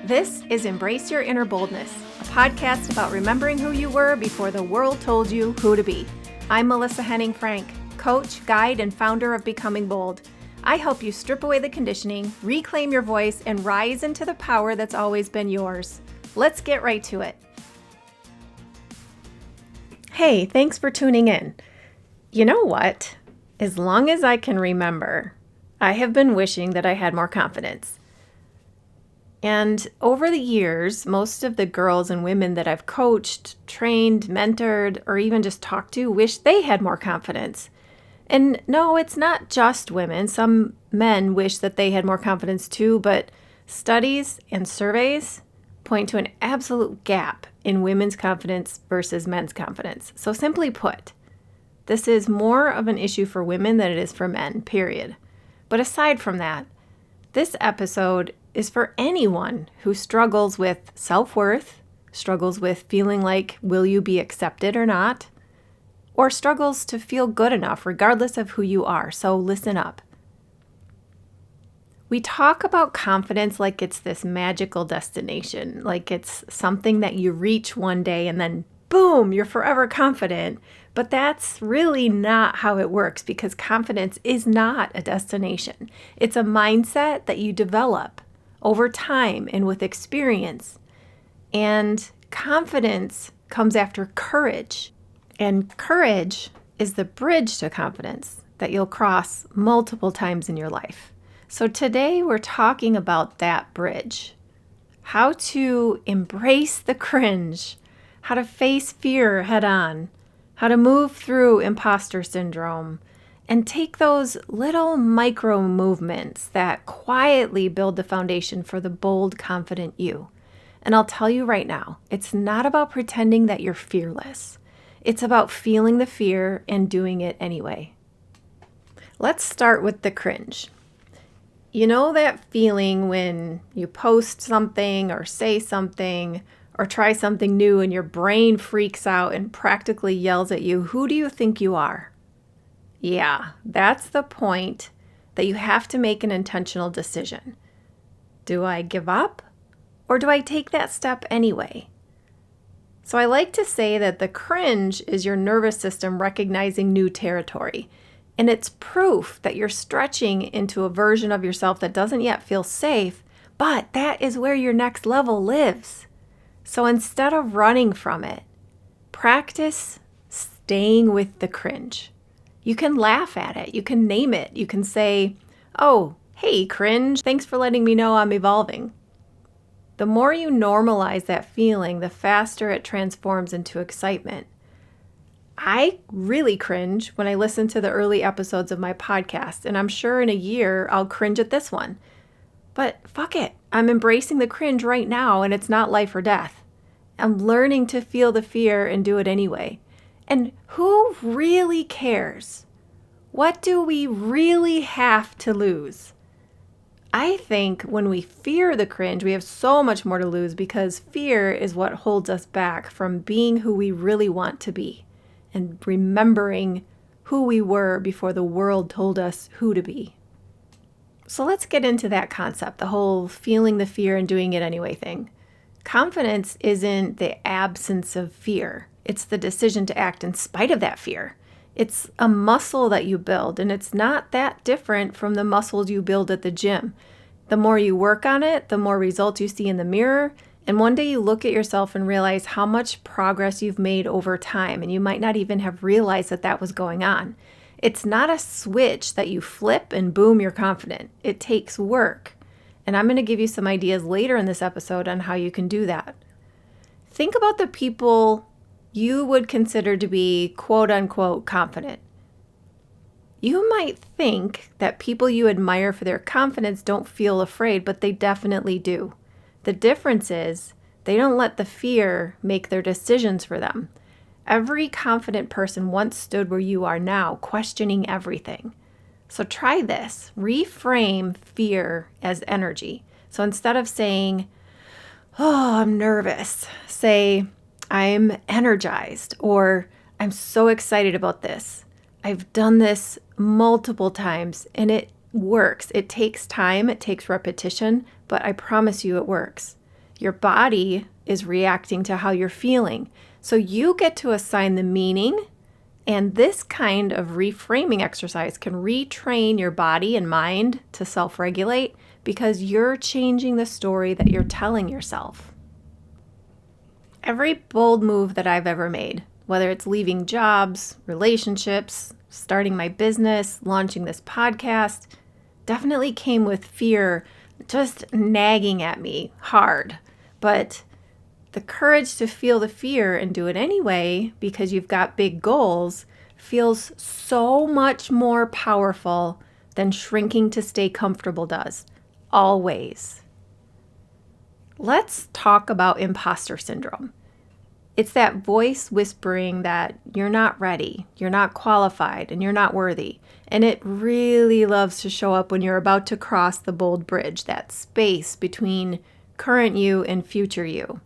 This is Embrace Your Inner Boldness, a podcast about remembering who you were before the world told you who to be. I'm Melissa Henning Frank, coach, guide, and founder of Becoming Bold. I help you strip away the conditioning, reclaim your voice, and rise into the power that's always been yours. Let's get right to it. Hey, thanks for tuning in. You know what? As long as I can remember, I have been wishing that I had more confidence. And over the years, most of the girls and women that I've coached, trained, mentored, or even just talked to wish they had more confidence. And no, it's not just women. Some men wish that they had more confidence too, but studies and surveys point to an absolute gap in women's confidence versus men's confidence. So simply put, this is more of an issue for women than it is for men, period. But aside from that, this episode is for anyone who struggles with self-worth, struggles with feeling like, will you be accepted or not, or struggles to feel good enough regardless of who you are. So listen up. We talk about confidence like it's this magical destination, like it's something that you reach one day and then boom, you're forever confident. But that's really not how it works, because confidence is not a destination. It's a mindset that you develop over time and with experience. And confidence comes after courage. And courage is the bridge to confidence that you'll cross multiple times in your life. So today we're talking about that bridge. How to embrace the cringe, how to face fear head on, how to move through imposter syndrome, and take those little micro movements that quietly build the foundation for the bold, confident you. And I'll tell you right now, it's not about pretending that you're fearless. It's about feeling the fear and doing it anyway. Let's start with the cringe. You know that feeling when you post something or say something or try something new and your brain freaks out and practically yells at you, who do you think you are? Yeah, that's the point that you have to make an intentional decision. Do I give up or do I take that step anyway? So I like to say that the cringe is your nervous system recognizing new territory. And it's proof that you're stretching into a version of yourself that doesn't yet feel safe, but that is where your next level lives. So instead of running from it, practice staying with the cringe. You can laugh at it. You can name it. You can say, oh, hey, cringe, thanks for letting me know I'm evolving. The more you normalize that feeling, the faster it transforms into excitement. I really cringe when I listen to the early episodes of my podcast, and I'm sure in a year I'll cringe at this one. But fuck it, I'm embracing the cringe right now, and it's not life or death. I'm learning to feel the fear and do it anyway. And who really cares? What do we really have to lose? I think when we fear the cringe, we have so much more to lose, because fear is what holds us back from being who we really want to be and remembering who we were before the world told us who to be. So let's get into that concept, the whole feeling the fear and doing it anyway thing. Confidence isn't the absence of fear. It's the decision to act in spite of that fear. It's a muscle that you build, and it's not that different from the muscles you build at the gym. The more you work on it, the more results you see in the mirror, and one day you look at yourself and realize how much progress you've made over time, and you might not even have realized that that was going on. It's not a switch that you flip and boom, you're confident. It takes work. And I'm going to give you some ideas later in this episode on how you can do that. Think about the people you would consider to be quote unquote confident. You might think that people you admire for their confidence don't feel afraid, but they definitely do. The difference is they don't let the fear make their decisions for them. Every confident person once stood where you are now, questioning everything. So try this. Reframe fear as energy. So instead of saying, oh, I'm nervous, say, I'm energized, or I'm so excited about this. I've done this multiple times and it works. It takes time, it takes repetition, but I promise you it works. Your body is reacting to how you're feeling. So you get to assign the meaning, and this kind of reframing exercise can retrain your body and mind to self-regulate because you're changing the story that you're telling yourself. Every bold move that I've ever made, whether it's leaving jobs, relationships, starting my business, launching this podcast, definitely came with fear just nagging at me hard. But the courage to feel the fear and do it anyway because you've got big goals feels so much more powerful than shrinking to stay comfortable does. Always. Let's talk about imposter syndrome. It's that voice whispering that you're not ready, you're not qualified, and you're not worthy. And it really loves to show up when you're about to cross the bold bridge, that space between current you and future you.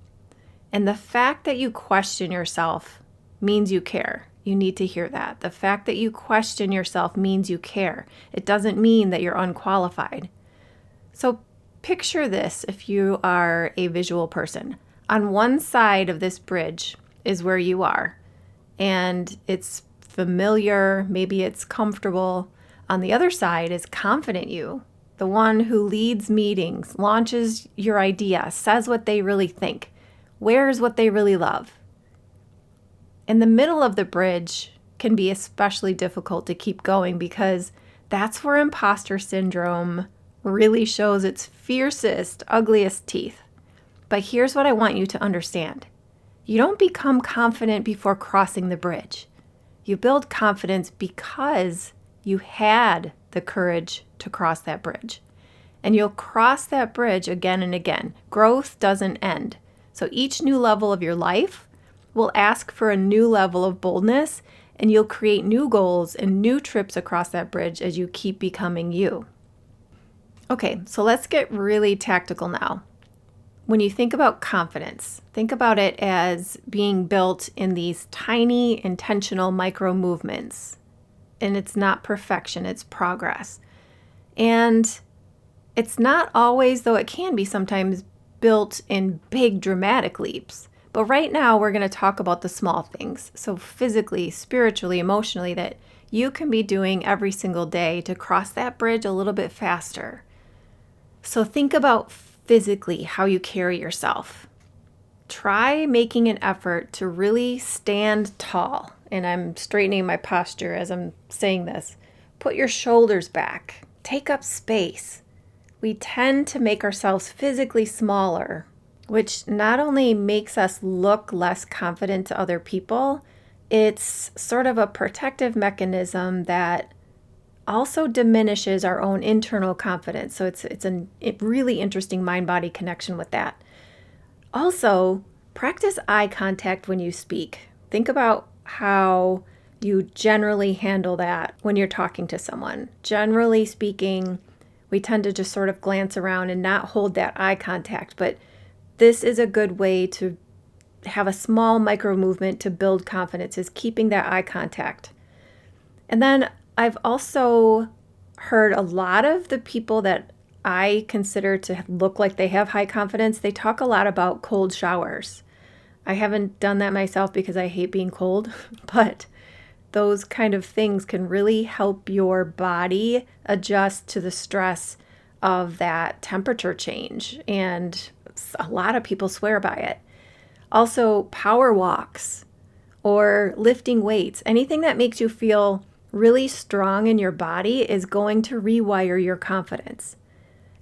And the fact that you question yourself means you care. You need to hear that. The fact that you question yourself means you care. It doesn't mean that you're unqualified. So picture this if you are a visual person. On one side of this bridge is where you are, and it's familiar, maybe it's comfortable. On the other side is confident you, the one who leads meetings, launches your idea, says what they really think, wears what they really love. In the middle of the bridge can be especially difficult to keep going because that's where imposter syndrome really shows its fiercest, ugliest teeth. But here's what I want you to understand. You don't become confident before crossing the bridge. You build confidence because you had the courage to cross that bridge. And you'll cross that bridge again and again. Growth doesn't end. So each new level of your life will ask for a new level of boldness, and you'll create new goals and new trips across that bridge as you keep becoming you. Okay, so let's get really tactical now. When you think about confidence, think about it as being built in these tiny, intentional micro movements. And it's not perfection, it's progress. And it's not always, though it can be sometimes, built in big dramatic leaps. But right now we're going to talk about the small things. So physically, spiritually, emotionally, that you can be doing every single day to cross that bridge a little bit faster. So think about physically how you carry yourself. Try making an effort to really stand tall. And I'm straightening my posture as I'm saying this. Put your shoulders back. Take up space. We tend to make ourselves physically smaller, which not only makes us look less confident to other people, it's sort of a protective mechanism that also diminishes our own internal confidence. So it's a really interesting mind-body connection with that. Also, practice eye contact when you speak. Think about how you generally handle that when you're talking to someone. Generally speaking, we tend to just sort of glance around and not hold that eye contact, but this is a good way to have a small micro movement to build confidence, is keeping that eye contact. And then I've also heard a lot of the people that I consider to look like they have high confidence, they talk a lot about cold showers. I haven't done that myself because I hate being cold, but those kind of things can really help your body adjust to the stress of that temperature change. And a lot of people swear by it. Also, power walks or lifting weights, anything that makes you feel really strong in your body is going to rewire your confidence.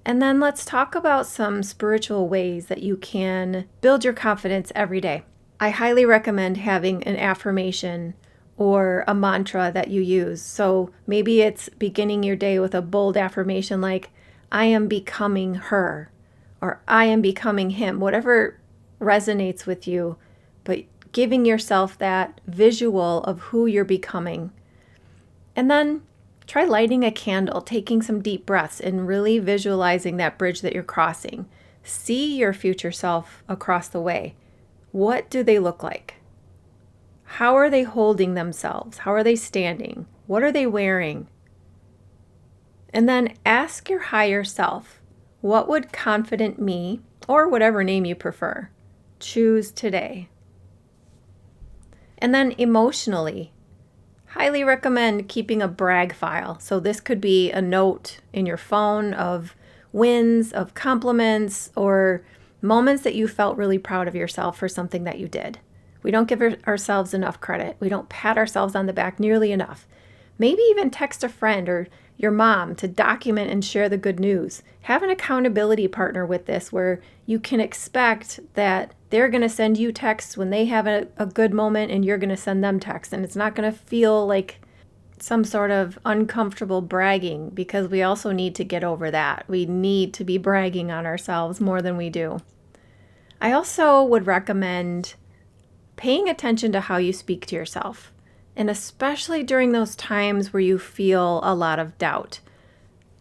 And then let's talk about some spiritual ways that you can build your confidence every day. I highly recommend having an affirmation or a mantra that you use. So maybe it's beginning your day with a bold affirmation like, I am becoming her, or I am becoming him, whatever resonates with you, but giving yourself that visual of who you're becoming. And then try lighting a candle, taking some deep breaths, and really visualizing that bridge that you're crossing. See your future self across the way. What do they look like? How are they holding themselves? How are they standing? What are they wearing? And then ask your higher self, what would confident me or whatever name you prefer. Choose today. And then emotionally, highly recommend keeping a brag file. So this could be a note in your phone of wins, of compliments, or moments that you felt really proud of yourself for something that you did. We don't give ourselves enough credit. We don't pat ourselves on the back nearly enough. Maybe even text a friend or your mom to document and share the good news. Have an accountability partner with this where you can expect that they're going to send you texts when they have a good moment and you're going to send them texts. And it's not going to feel like some sort of uncomfortable bragging, because we also need to get over that. We need to be bragging on ourselves more than we do. I also would recommend paying attention to how you speak to yourself, and especially during those times where you feel a lot of doubt.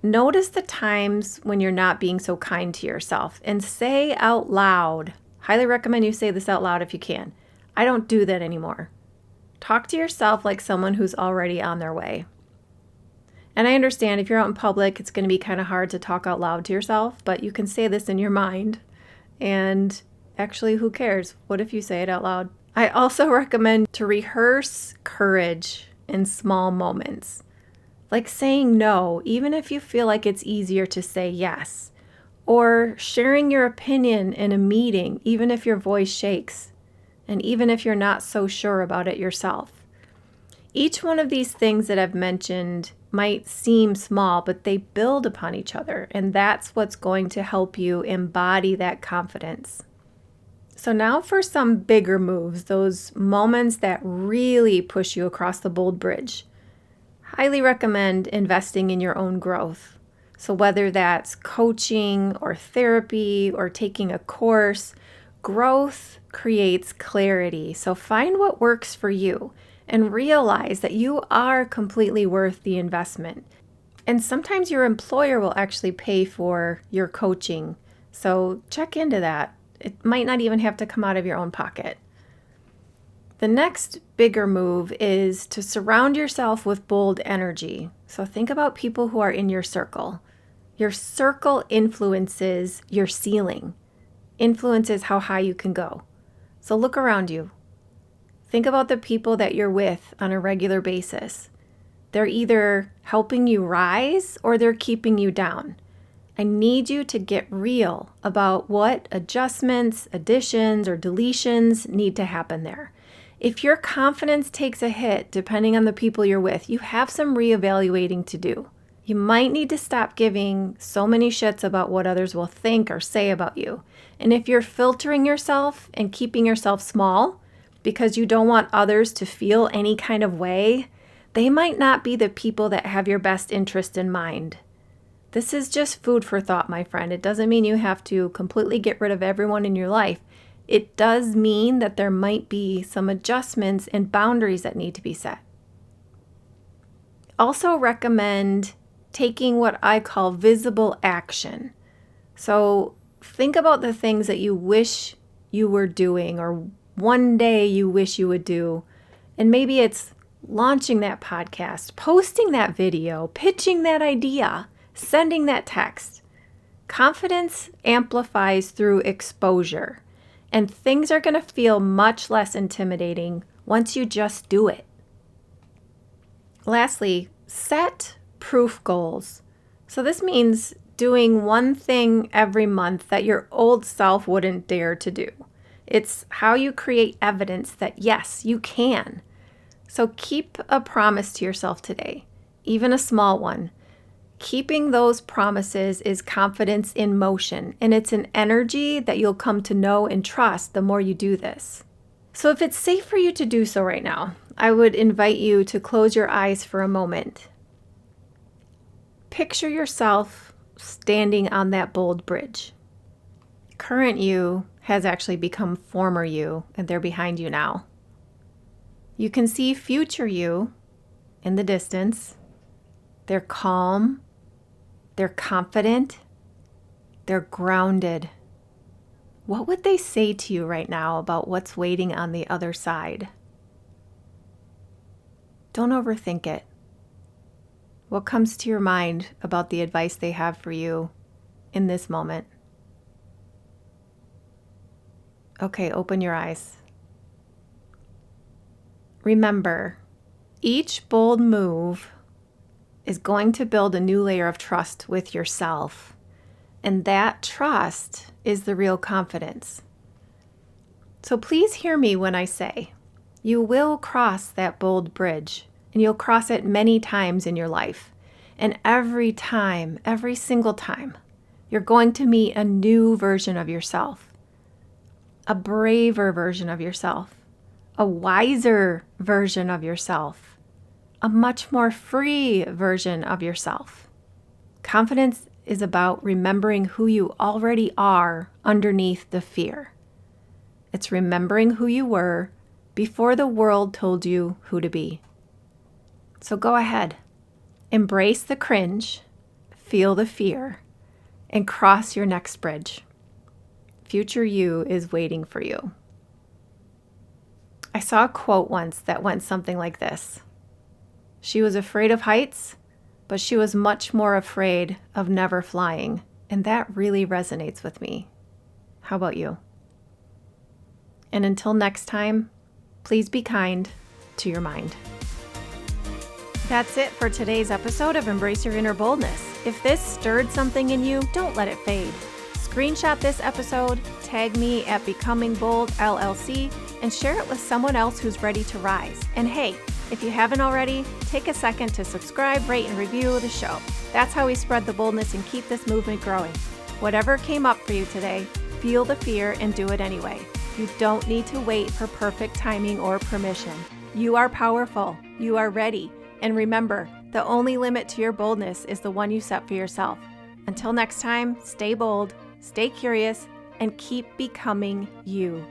Notice the times when you're not being so kind to yourself and say out loud. Highly recommend you say this out loud if you can. I don't do that anymore. Talk to yourself like someone who's already on their way. And I understand if you're out in public, it's going to be kind of hard to talk out loud to yourself, but you can say this in your mind. And actually, who cares? What if you say it out loud? I also recommend to rehearse courage in small moments, like saying no, even if you feel like it's easier to say yes, or sharing your opinion in a meeting, even if your voice shakes, and even if you're not so sure about it yourself. Each one of these things that I've mentioned might seem small, but they build upon each other, and that's what's going to help you embody that confidence. So now for some bigger moves, those moments that really push you across the bold bridge. Highly recommend investing in your own growth. So whether that's coaching or therapy or taking a course, growth creates clarity. So find what works for you and realize that you are completely worth the investment. And sometimes your employer will actually pay for your coaching. So check into that. It might not even have to come out of your own pocket. The next bigger move is to surround yourself with bold energy. So think about people who are in your circle. Your circle influences your ceiling, influences how high you can go. So look around you. Think about the people that you're with on a regular basis. They're either helping you rise or they're keeping you down. I need you to get real about what adjustments, additions, or deletions need to happen there. If your confidence takes a hit, depending on the people you're with, you have some reevaluating to do. You might need to stop giving so many shits about what others will think or say about you. And if you're filtering yourself and keeping yourself small because you don't want others to feel any kind of way, they might not be the people that have your best interest in mind. This is just food for thought, my friend. It doesn't mean you have to completely get rid of everyone in your life. It does mean that there might be some adjustments and boundaries that need to be set. Also recommend taking what I call visible action. So think about the things that you wish you were doing or one day you wish you would do. And maybe it's launching that podcast, posting that video, pitching that idea, sending that text. Confidence amplifies through exposure, and things are going to feel much less intimidating once you just do it. Lastly, set proof goals. So this means doing one thing every month that your old self wouldn't dare to do. It's how you create evidence that yes, you can. So keep a promise to yourself today, even a small one. Keeping those promises is confidence in motion, and it's an energy that you'll come to know and trust the more you do this. So if it's safe for you to do so right now, I would invite you to close your eyes for a moment. Picture yourself standing on that bold bridge. Current you has actually become former you, and they're behind you now. You can see future you in the distance. They're calm, they're confident, they're grounded. What would they say to you right now about what's waiting on the other side? Don't overthink it. What comes to your mind about the advice they have for you in this moment? Okay, open your eyes. Remember, each bold move is going to build a new layer of trust with yourself. And that trust is the real confidence. So please hear me when I say, you will cross that bold bridge, and you'll cross it many times in your life. And every time, every single time, you're going to meet a new version of yourself, a braver version of yourself, a wiser version of yourself, a much more free version of yourself. Confidence is about remembering who you already are underneath the fear. It's remembering who you were before the world told you who to be. So go ahead, embrace the cringe, feel the fear, and cross your next bridge. Future you is waiting for you. I saw a quote once that went something like this. She was afraid of heights, but she was much more afraid of never flying. And that really resonates with me. How about you? And until next time, please be kind to your mind. That's it for today's episode of Embrace Your Inner Boldness. If this stirred something in you, don't let it fade. Screenshot this episode, tag me at Becoming Bold LLC, and share it with someone else who's ready to rise. And hey, if you haven't already, take a second to subscribe, rate, and review the show. That's how we spread the boldness and keep this movement growing. Whatever came up for you today, feel the fear and do it anyway. You don't need to wait for perfect timing or permission. You are powerful. You are ready. And remember, the only limit to your boldness is the one you set for yourself. Until next time, stay bold, stay curious, and keep becoming you.